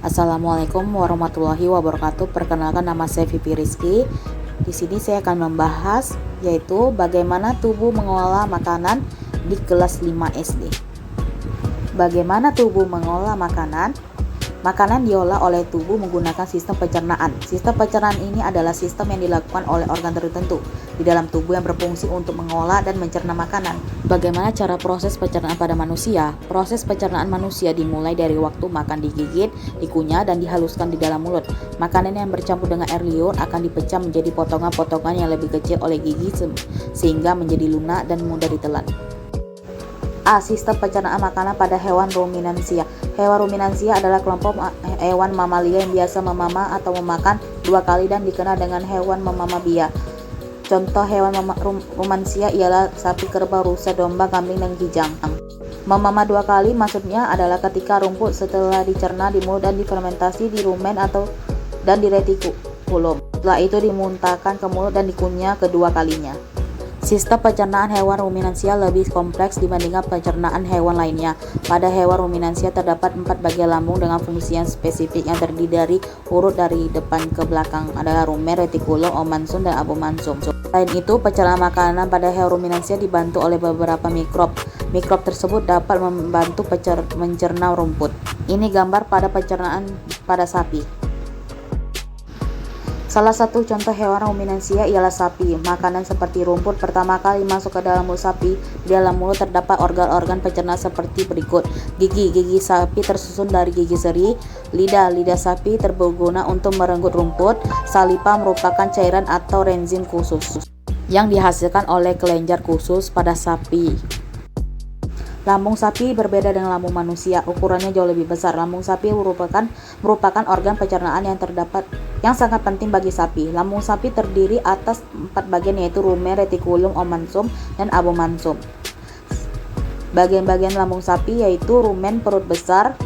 Assalamualaikum warahmatullahi wabarakatuh. Perkenalkan, nama saya Vivi Rizky. Di sini saya akan membahas yaitu bagaimana tubuh mengolah makanan di kelas 5 SD. Bagaimana tubuh mengolah makanan? Makanan diolah oleh tubuh menggunakan sistem pencernaan. Sistem pencernaan ini adalah sistem yang dilakukan oleh organ tertentu di dalam tubuh yang berfungsi untuk mengolah dan mencerna makanan. Bagaimana cara proses pencernaan pada manusia? Proses pencernaan manusia dimulai dari waktu makan digigit, dikunyah, dan dihaluskan di dalam mulut. Makanan yang bercampur dengan air liur akan dipecah menjadi potongan-potongan yang lebih kecil oleh gigi sehingga menjadi lunak dan mudah ditelan. A. Sistem pencernaan makanan pada hewan ruminansia. Hewan ruminansia adalah kelompok hewan mamalia yang biasa memama atau memakan dua kali dan dikenal dengan hewan memama bia. Contoh hewan ruminansia ialah sapi, kerbau, rusa, domba, kambing, dan kijang. Memama dua kali maksudnya adalah ketika rumput setelah dicerna di mulut dan difermentasi di rumen dan di retikulum. Setelah itu dimuntahkan ke mulut dan dikunyah kedua kalinya. Sistem pencernaan hewan ruminansia lebih kompleks dibandingkan pencernaan hewan lainnya. Pada hewan ruminansia terdapat 4 bagian lambung dengan fungsi yang spesifik yang terdiri dari urut dari depan ke belakang adalah rumen, retikulum, omansum, dan abomansum. Selain itu, pencernaan makanan pada hewan ruminansia dibantu oleh beberapa mikrob. Mikrob tersebut dapat membantu mencerna rumput. Ini gambar pada pencernaan pada sapi. Salah satu contoh hewan ruminansia ialah sapi. Makanan seperti rumput pertama kali masuk ke dalam mulut sapi. Di dalam mulut terdapat organ-organ pencernaan seperti berikut. Gigi sapi tersusun dari gigi seri. Lidah sapi berguna untuk merenggut rumput. Saliva merupakan cairan atau enzim khusus yang dihasilkan oleh kelenjar khusus pada sapi. Lambung sapi berbeda dengan lambung manusia, ukurannya jauh lebih besar. Lambung sapi merupakan organ pencernaan yang sangat penting bagi sapi. Lambung sapi terdiri atas 4 bagian yaitu rumen, retikulum, omansum, dan abomansum. Bagian-bagian lambung sapi yaitu rumen perut besar,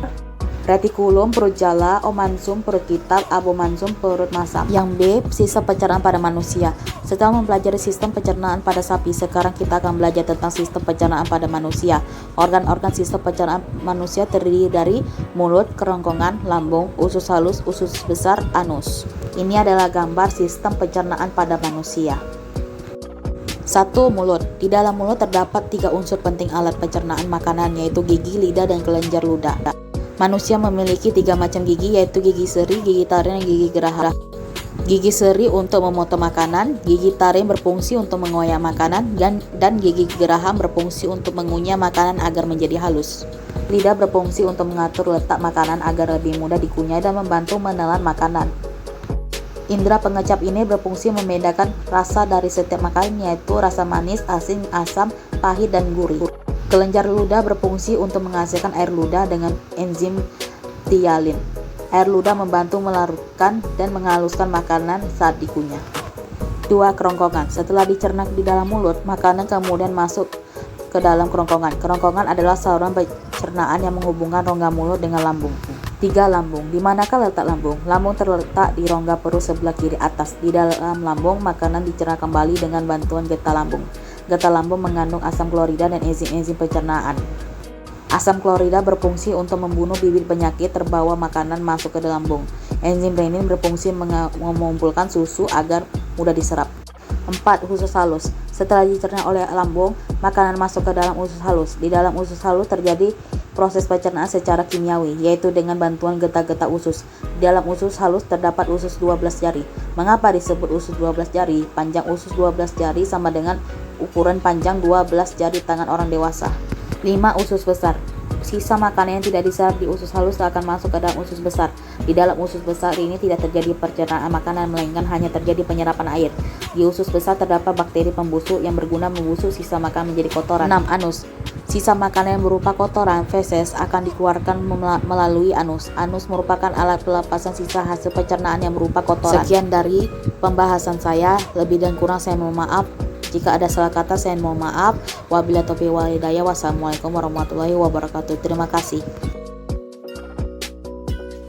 retikulum perut jala, omansum perut kitab, abomansum perut masam. Yang B. Sistem pencernaan pada manusia. Setelah mempelajari sistem pencernaan pada sapi, sekarang kita akan belajar tentang sistem pencernaan pada manusia. Organ-organ sistem pencernaan manusia terdiri dari mulut, kerongkongan, lambung, usus halus, usus besar, anus. Ini adalah gambar sistem pencernaan pada manusia. 1. Mulut. Di dalam mulut terdapat 3 unsur penting alat pencernaan makanan yaitu gigi, lidah, dan kelenjar ludah. Manusia memiliki 3 macam gigi yaitu gigi seri, gigi taring, dan gigi geraham. Gigi seri untuk memotong makanan, gigi taring berfungsi untuk mengoyak makanan, dan gigi geraham berfungsi untuk mengunyah makanan agar menjadi halus. Lidah berfungsi untuk mengatur letak makanan agar lebih mudah dikunyah dan membantu menelan makanan. Indra pengecap ini berfungsi membedakan rasa dari setiap makanan yaitu rasa manis, asin, asam, pahit, dan gurih. Kelenjar ludah berfungsi untuk menghasilkan air ludah dengan enzim ptyalin. Air ludah membantu melarutkan dan menghaluskan makanan saat dikunyah. 2. Kerongkongan. Setelah dicerna di dalam mulut, makanan kemudian masuk ke dalam kerongkongan. Kerongkongan adalah saluran pencernaan yang menghubungkan rongga mulut dengan lambung. 3. Lambung. Di manakah letak lambung? Lambung terletak di rongga perut sebelah kiri atas. Di dalam lambung, makanan dicerna kembali dengan bantuan getah lambung. Getah lambung mengandung asam klorida dan enzim-enzim pencernaan. Asam klorida berfungsi untuk membunuh bibit penyakit terbawa makanan masuk ke dalam lambung. Enzim renin berfungsi mengumpulkan susu agar mudah diserap. 4. Usus halus. Setelah dicerna oleh lambung, makanan masuk ke dalam usus halus. Di dalam usus halus terjadi proses pencernaan secara kimiawi, yaitu dengan bantuan getah-getah usus. Di dalam usus halus terdapat usus 12 jari. Mengapa disebut usus 12 jari? Panjang usus 12 jari sama dengan ukuran panjang 12 jari tangan orang dewasa. 5. Usus besar. Sisa makanan yang tidak diserap di usus halus akan masuk ke dalam usus besar. Di dalam usus besar ini tidak terjadi pencernaan makanan, melainkan hanya terjadi penyerapan air. Di usus besar terdapat bakteri pembusuk yang berguna membusuk sisa makanan menjadi kotoran. 6. Anus. Sisa makanan yang berupa kotoran, feses, akan dikeluarkan melalui anus. Anus merupakan alat pelepasan sisa hasil pencernaan yang berupa kotoran. Sekian dari pembahasan saya. Lebih dan kurang saya mohon maaf. Jika ada salah kata saya mohon maaf. Wabillahi taufiq wal hidayah. Wassalamualaikum warahmatullahi wabarakatuh. Terima kasih.